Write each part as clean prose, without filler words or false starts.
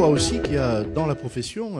voit aussi qu'il y a dans la profession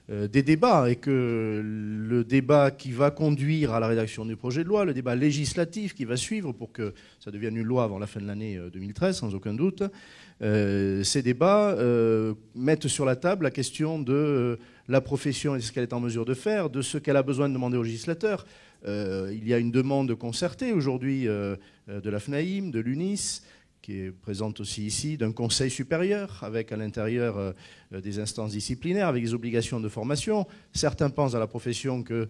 des débats, et que le débat qui va conduire à la rédaction du projet de loi, le débat législatif qui va suivre pour que ça devienne une loi avant la fin de l'année 2013, sans aucun doute, ces débats mettent sur la table la question de la profession et de ce qu'elle est en mesure de faire, de ce qu'elle a besoin de demander au législateur. Il y a une demande concertée aujourd'hui de la FNAIM, de l'UNIS, qui est présente aussi ici, d'un conseil supérieur, avec à l'intérieur des instances disciplinaires, avec des obligations de formation. Certains pensent à la profession que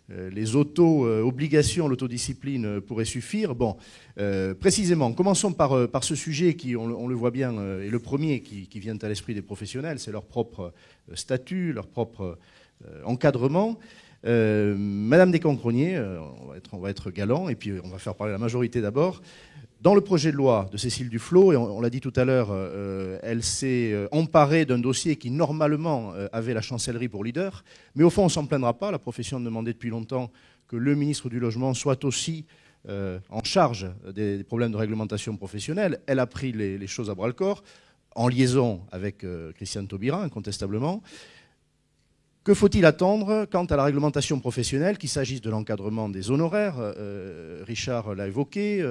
les auto-obligations, l'autodiscipline pourrait suffire. Bon, précisément, commençons par ce sujet qui, on le voit bien, est le premier qui vient à l'esprit des professionnels, c'est leur propre statut, leur propre encadrement. Madame Descamps-Crosnier, on va être galant, et puis on va faire parler la majorité d'abord. Dans le projet de loi de Cécile Duflot, et on l'a dit tout à l'heure, elle s'est emparée d'un dossier qui normalement avait la chancellerie pour leader, mais au fond on ne s'en plaindra pas, la profession demandait depuis longtemps que le ministre du Logement soit aussi en charge des problèmes de réglementation professionnelle. Elle a pris les choses à bras-le-corps, en liaison avec Christiane Taubira, incontestablement. Que faut-il attendre quant à la réglementation professionnelle, qu'il s'agisse de l'encadrement des honoraires, Richard l'a évoqué,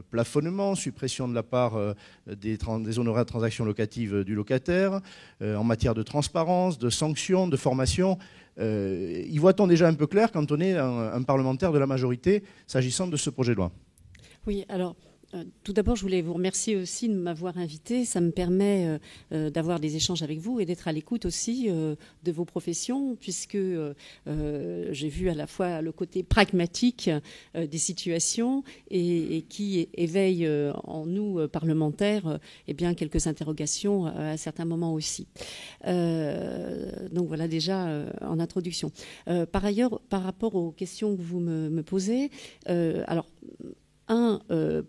plafonnement, suppression de la part des honoraires de transaction locative du locataire, en matière de transparence, de sanctions, de formation. Y voit-on déjà un peu clair quand on est un parlementaire de la majorité s'agissant de ce projet de loi ? Oui, alors... Tout d'abord, je voulais vous remercier aussi de m'avoir invité. Ça me permet d'avoir des échanges avec vous et d'être à l'écoute aussi de vos professions, puisque j'ai vu à la fois le côté pragmatique des situations et qui éveille en nous, parlementaires, eh bien, quelques interrogations à certains moments aussi. Donc voilà déjà en introduction. Par ailleurs, par rapport aux questions que vous me posez, alors...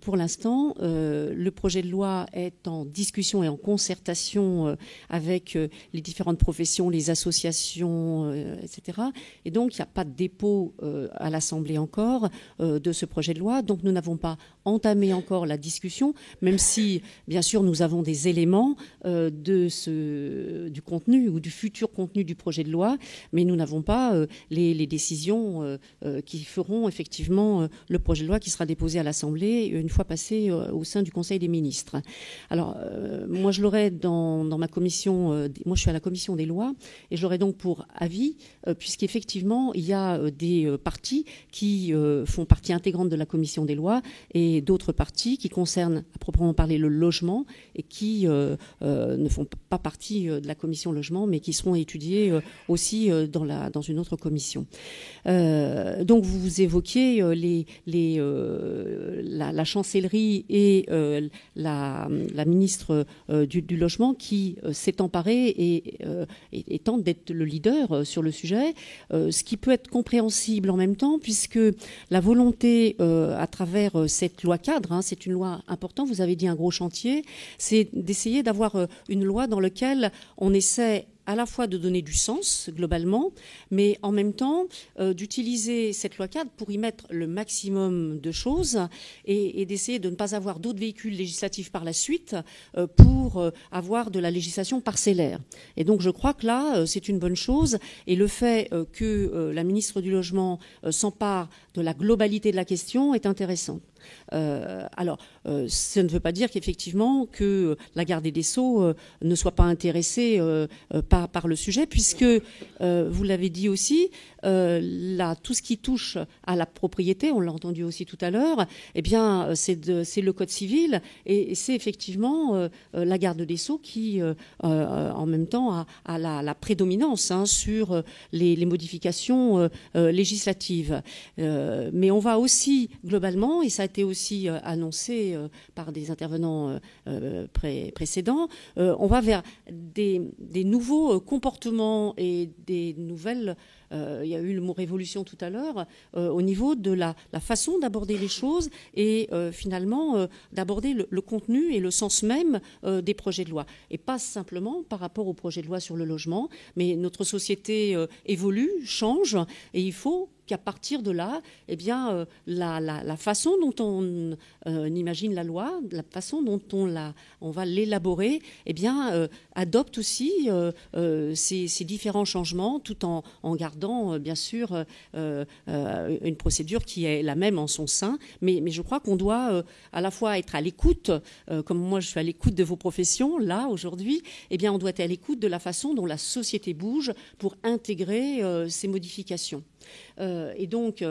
pour l'instant, le projet de loi est en discussion et en concertation avec les différentes professions, les associations, etc. Et donc, il n'y a pas de dépôt à l'Assemblée encore de ce projet de loi. Donc, nous n'avons pas entamé encore la discussion, même si, bien sûr, nous avons des éléments du contenu ou du futur contenu du projet de loi, mais nous n'avons pas les décisions qui feront effectivement le projet de loi qui sera déposé à l'Assemblée une fois passé au sein du Conseil des ministres. Alors, moi, je l'aurai dans ma commission, moi, je suis à la commission des lois, et je l'aurai donc pour avis, puisqu'effectivement, il y a des parties qui font partie intégrante de la commission des lois, et d'autres parties qui concernent, à proprement parler, le logement, et qui ne font pas partie de la commission logement, mais qui seront étudiées aussi dans une autre commission. Donc, vous évoquiez la chancellerie et la ministre du Logement qui s'est emparée et tente d'être le leader sur le sujet, ce qui peut être compréhensible en même temps, puisque la volonté à travers cette loi cadre, hein, c'est une loi importante, vous avez dit un gros chantier, c'est d'essayer d'avoir une loi dans laquelle on essaie à la fois de donner du sens globalement, mais en même temps d'utiliser cette loi cadre pour y mettre le maximum de choses et d'essayer de ne pas avoir d'autres véhicules législatifs par la suite pour avoir de la législation parcellaire. Et donc je crois que là, c'est une bonne chose. Et le fait que la ministre du Logement s'empare de la globalité de la question est intéressant. Alors, ça ne veut pas dire qu'effectivement que la garde des Sceaux ne soit pas intéressée par le sujet, puisque, vous l'avez dit aussi, tout ce qui touche à la propriété, on l'a entendu aussi tout à l'heure, eh bien, c'est le Code civil, et c'est effectivement la garde des Sceaux qui, en même temps, a la prédominance sur les modifications législatives. Mais on va aussi, globalement, et ça a été aussi annoncé par des intervenants précédents, on va vers des nouveaux comportements et des nouvelles... il y a eu le mot révolution tout à l'heure, au niveau de la façon d'aborder les choses et finalement d'aborder le contenu et le sens même des projets de loi. Et pas simplement par rapport au projet de loi sur le logement, mais notre société évolue, change, et il faut qu'à partir de là, eh bien, la façon dont on imagine la loi, la façon dont on va l'élaborer, eh bien, adopte aussi ces différents changements, tout en gardant, bien sûr, une procédure qui est la même en son sein. Mais je crois qu'on doit à la fois être à l'écoute, comme moi je suis à l'écoute de vos professions, là, aujourd'hui, eh bien, on doit être à l'écoute de la façon dont la société bouge pour intégrer ces modifications. Et donc,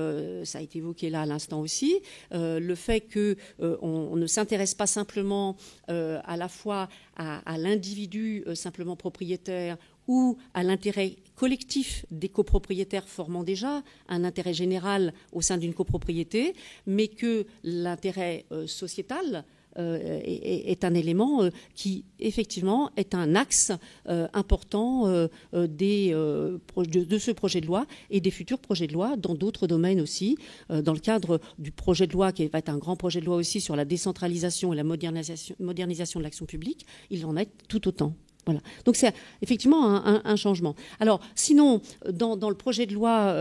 ça a été évoqué là à l'instant aussi, le fait qu'on ne s'intéresse pas simplement à la fois à l'individu simplement propriétaire ou à l'intérêt collectif des copropriétaires formant déjà un intérêt général au sein d'une copropriété, mais que l'intérêt sociétal est un élément qui, effectivement, est un axe important de ce projet de loi et des futurs projets de loi dans d'autres domaines aussi. Dans le cadre du projet de loi, qui va être un grand projet de loi aussi sur la décentralisation et la modernisation de l'action publique, il en est tout autant. Voilà. Donc c'est effectivement un changement. Alors sinon, dans le projet de loi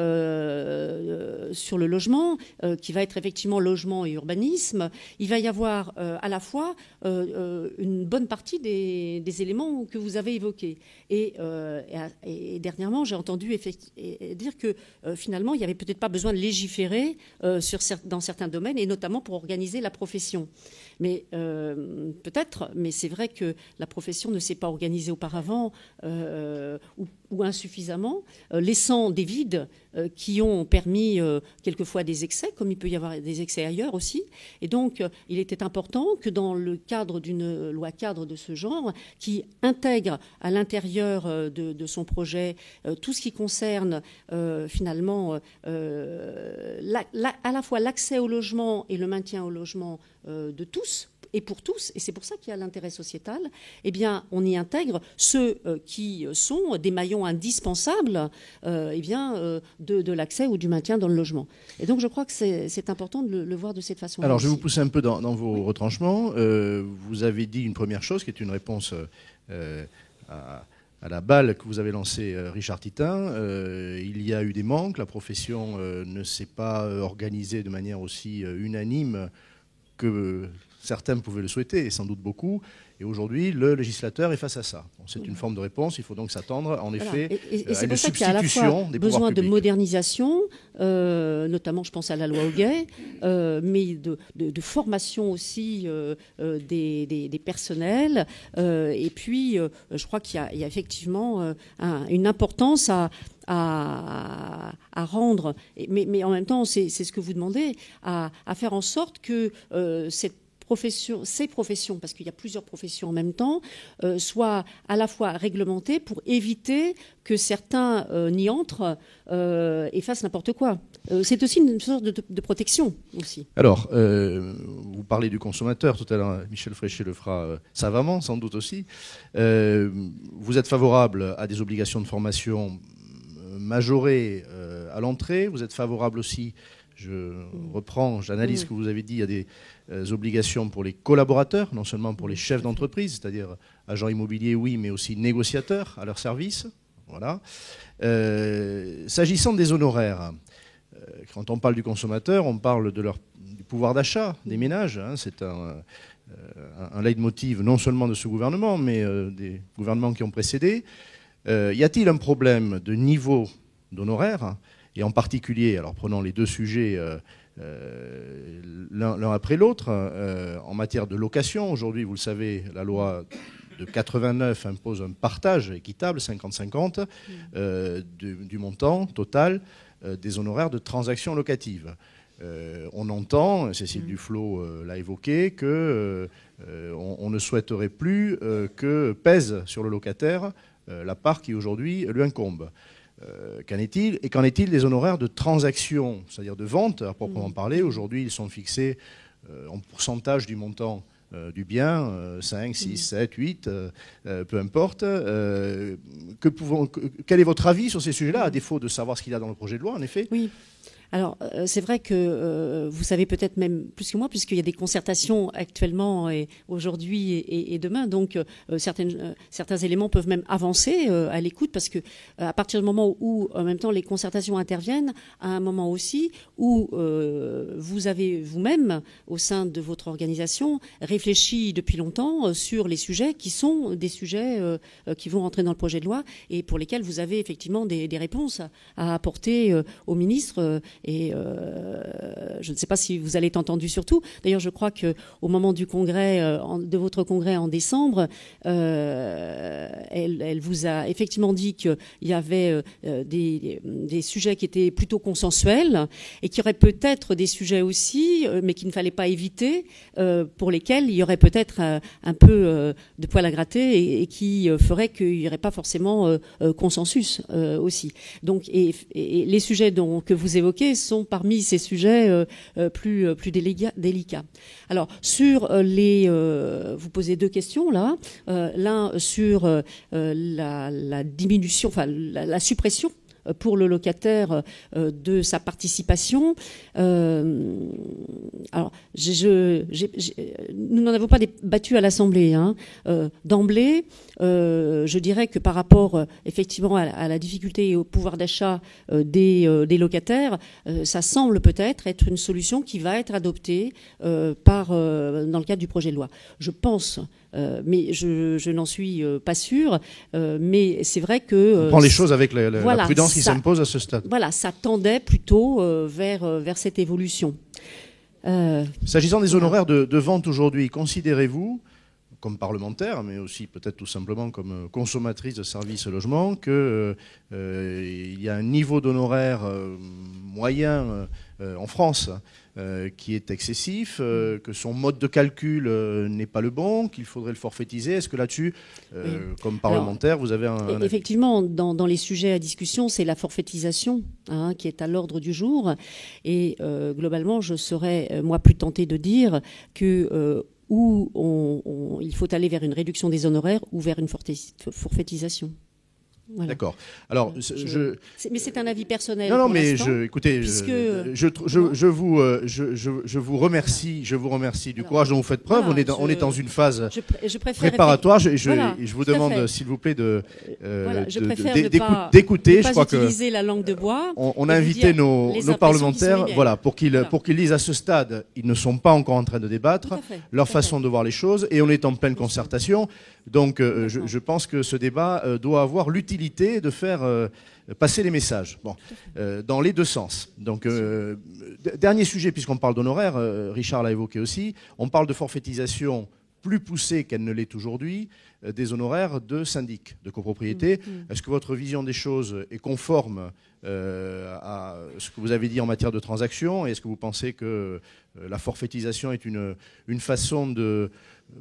sur le logement, qui va être effectivement logement et urbanisme, il va y avoir à la fois une bonne partie des éléments que vous avez évoqués. Et dernièrement, j'ai entendu dire que finalement, il n'y avait peut-être pas besoin de légiférer dans certains domaines, et notamment pour organiser la profession. Mais peut-être, mais c'est vrai que la profession ne s'est pas organisée auparavant ou insuffisamment, laissant des vides qui ont permis quelquefois des excès, comme il peut y avoir des excès ailleurs aussi. Et donc, il était important que dans le cadre d'une loi cadre de ce genre, qui intègre à l'intérieur de son projet tout ce qui concerne finalement à la fois l'accès au logement et le maintien au logement de tous, et pour tous, et c'est pour ça qu'il y a l'intérêt sociétal, eh bien, on y intègre ceux qui sont des maillons indispensables de l'accès ou du maintien dans le logement. Et donc, je crois que c'est important de le voir de cette façon-là. Alors, je vais vous pousser un peu dans vos retranchements. Vous avez dit une première chose qui est une réponse à la balle que vous avez lancée, Richard Titain. Il y a eu des manques. La profession ne s'est pas organisée de manière aussi unanime que certains pouvaient le souhaiter, et sans doute beaucoup. Et aujourd'hui, le législateur est face à ça. Bon, c'est une forme de réponse. Il faut donc s'attendre, en effet, à une substitution des pouvoirs publics. Et c'est pour ça qu'il y a à la fois besoin de modernisation, notamment, je pense à la loi Hoguet, mais de formation aussi des personnels. Et puis, je crois qu'il y a effectivement une importance à rendre, mais en même temps, c'est ce que vous demandez, à faire en sorte que ces professions, parce qu'il y a plusieurs professions en même temps, soient à la fois réglementées pour éviter que certains n'y entrent et fassent n'importe quoi. C'est aussi une sorte de protection aussi. Alors, vous parlez du consommateur, tout à l'heure Michel Fréchet le fera savamment, sans doute aussi. Vous êtes favorable à des obligations de formation majorées à l'entrée, vous êtes favorable aussi, j'analyse ce que vous avez dit, il y a des obligations pour les collaborateurs, non seulement pour les chefs d'entreprise, c'est-à-dire agents immobiliers, oui, mais aussi négociateurs à leur service. Voilà. S'agissant des honoraires, quand on parle du consommateur, on parle du pouvoir d'achat des ménages. Hein, c'est un leitmotiv non seulement de ce gouvernement, mais des gouvernements qui ont précédé. Y a-t-il un problème de niveau d'honoraires ? Et en particulier, alors prenons les deux sujets l'un après l'autre, en matière de location. Aujourd'hui, vous le savez, la loi de 89 impose un partage équitable, 50-50, du montant total des honoraires de transactions locatives. On entend, Cécile Duflot l'a évoqué, qu'on ne souhaiterait plus que pèse sur le locataire la part qui aujourd'hui lui incombe. Qu'en est-il ? Et qu'en est-il des honoraires de transaction, c'est-à-dire de vente à proprement parler ? Aujourd'hui, ils sont fixés en pourcentage du montant du bien, 5, 6, 7, 8, peu importe. Quel est votre avis sur ces sujets-là, à défaut de savoir ce qu'il y a dans le projet de loi, en effet ? Oui. Alors, c'est vrai que vous savez peut-être même plus que moi, puisqu'il y a des concertations actuellement et aujourd'hui et demain. Donc, certains éléments peuvent même avancer à l'écoute, parce que à partir du moment où, en même temps, les concertations interviennent, à un moment aussi où vous avez vous-même, au sein de votre organisation, réfléchi depuis longtemps sur les sujets qui sont des sujets qui vont entrer dans le projet de loi et pour lesquels vous avez effectivement des réponses à apporter au ministre. Et je ne sais pas si vous allez être entendu surtout. D'ailleurs, je crois qu'au moment du congrès, de votre congrès en décembre, elle vous a effectivement dit qu'il y avait des sujets qui étaient plutôt consensuels et qu'il y aurait peut-être des sujets aussi, mais qu'il ne fallait pas éviter, pour lesquels il y aurait peut-être un peu de poil à gratter et qui ferait qu'il n'y aurait pas forcément consensus aussi. Donc, et les sujets que vous évoquez sont parmi ces sujets plus délicats. Alors, sur vous posez deux questions là. L'un sur la diminution, enfin la suppression pour le locataire de sa participation. Alors, nous n'en avons pas débattu à l'Assemblée. D'emblée, je dirais que par rapport effectivement à la difficulté et au pouvoir d'achat des locataires, ça semble peut-être être une solution qui va être adoptée dans le cadre du projet de loi. Je pense, mais je n'en suis pas sûre, mais c'est vrai que... On prend les choses avec la prudence qui s'impose à ce stade. Voilà, ça tendait plutôt vers cette évolution. S'agissant des honoraires de vente aujourd'hui, considérez-vous, comme parlementaire, mais aussi peut-être tout simplement comme consommatrice de services logement, qu'il y a un niveau d'honoraires moyen en France qui est excessif, que son mode de calcul n'est pas le bon, qu'il faudrait le forfaitiser. Est-ce que là-dessus, comme parlementaire, vous avez un... Effectivement, dans les sujets à discussion, c'est la forfaitisation qui est à l'ordre du jour. Et globalement, je serais, moi, plus tentée de dire que... il faut aller vers une réduction des honoraires ou vers une forfaitisation. Voilà. D'accord. Alors, mais c'est un avis personnel. Non, mais écoutez, je vous remercie. Je vous remercie du courage dont vous faites preuve. Voilà, on est dans une phase préparatoire. Je vous demande, s'il vous plaît, d'écouter. Je crois que utiliser la langue de bois. On a invité nos parlementaires, voilà, pour qu'ils lisent à ce stade. Ils ne sont pas encore en train de débattre leur façon de voir les choses, et on est en pleine concertation. Donc, je pense que ce débat doit avoir l'utilité de faire passer les messages, dans les deux sens. Donc, dernier sujet, puisqu'on parle d'honoraires, Richard l'a évoqué aussi, on parle de forfaitisation plus poussée qu'elle ne l'est aujourd'hui, des honoraires de syndic, de copropriété. Est-ce que votre vision des choses est conforme à ce que vous avez dit en matière de transactions? Est-ce que vous pensez que la forfaitisation est une façon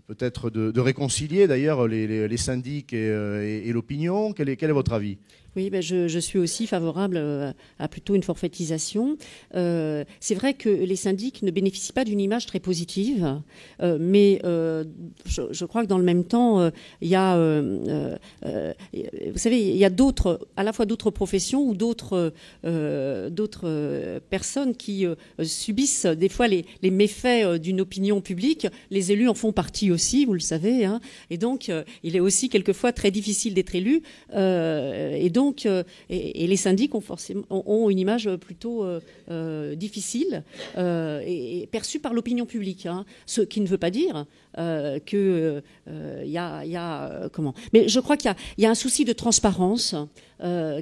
peut-être de réconcilier d'ailleurs les syndics et l'opinion? Quel est votre avis? Oui, je suis aussi favorable à plutôt une forfaitisation. C'est vrai que les syndics ne bénéficient pas d'une image très positive, mais je crois que dans le même temps, il y a, vous savez, il y a à la fois d'autres professions ou d'autres personnes qui subissent des fois les méfaits d'une opinion publique. Les élus en font partie aussi, vous le savez, et donc il est aussi quelquefois très difficile d'être élu, et donc et les syndics ont une image plutôt difficile et perçue par l'opinion publique, ce qui ne veut pas dire que y a comment. Mais je crois qu'il y a un souci de transparence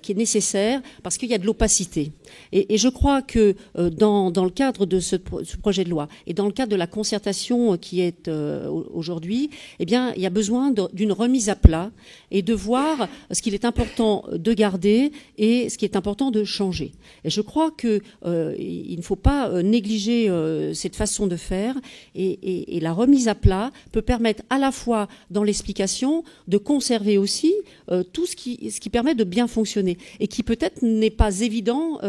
qui est nécessaire parce qu'il y a de l'opacité. Et je crois que dans le cadre de ce projet de loi et dans le cadre de la concertation qui est aujourd'hui, eh bien, il y a besoin d'une remise à plat et de voir ce qu'il est important de garder et ce qui est important de changer. Et je crois que il ne faut pas négliger cette façon de faire et la remise à plat peut permettre à la fois dans l'explication de conserver aussi tout ce qui permet de bien fonctionner et qui peut-être n'est pas évident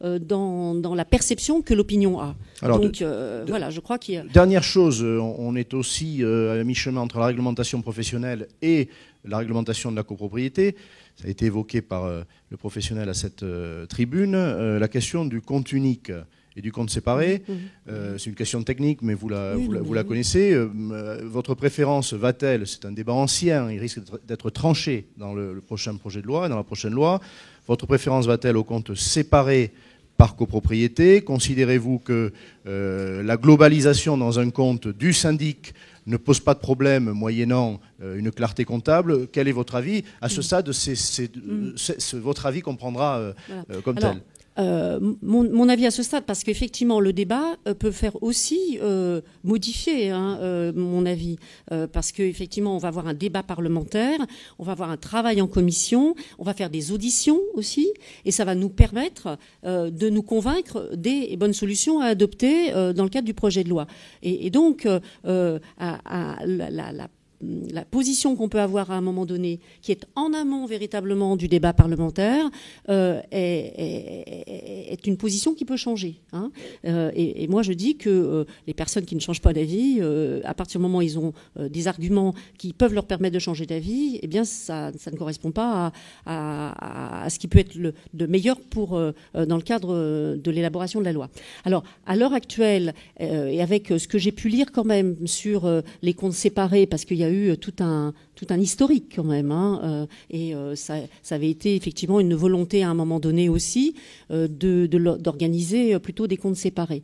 dans la perception que l'opinion a. Alors, donc voilà, je crois qu'il y a... Dernière chose, on est aussi à mi-chemin entre la réglementation professionnelle et la réglementation de la copropriété. ça a été évoqué par le professionnel à cette tribune, la question du compte unique et du compte séparé. C'est une question technique, mais vous la connaissez. Votre préférence va-t-elle, c'est un débat ancien, il risque d'être tranché dans le prochain projet de loi, dans la prochaine loi. Votre préférence va-t-elle au compte séparé par copropriété? Considérez-vous que la globalisation dans un compte du syndic ne pose pas de problème moyennant une clarté comptable? Quel est votre avis? À ce stade, votre avis comprendra comme tel. Mon avis à ce stade, parce qu'effectivement le débat peut faire aussi modifier mon avis, parce qu'effectivement on va avoir un débat parlementaire, on va avoir un travail en commission, on va faire des auditions aussi, et ça va nous permettre de nous convaincre des bonnes solutions à adopter dans le cadre du projet de loi. Et donc la position qu'on peut avoir à un moment donné, qui est en amont véritablement du débat parlementaire, est une position qui peut changer. Et moi, je dis que les personnes qui ne changent pas d'avis, à partir du moment où ils ont des arguments qui peuvent leur permettre de changer d'avis, eh bien, ça ne correspond pas à ce qui peut être de meilleur dans le cadre de l'élaboration de la loi. Alors, à l'heure actuelle, et avec ce que j'ai pu lire quand même sur les comptes séparés, parce qu'il y a eu tout un historique quand même, ça avait été effectivement une volonté à un moment donné aussi d'organiser plutôt des comptes séparés.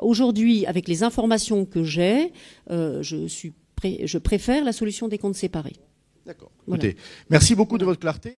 Aujourd'hui, avec les informations que j'ai, je préfère la solution des comptes séparés. D'accord. Écoutez, merci beaucoup de votre clarté.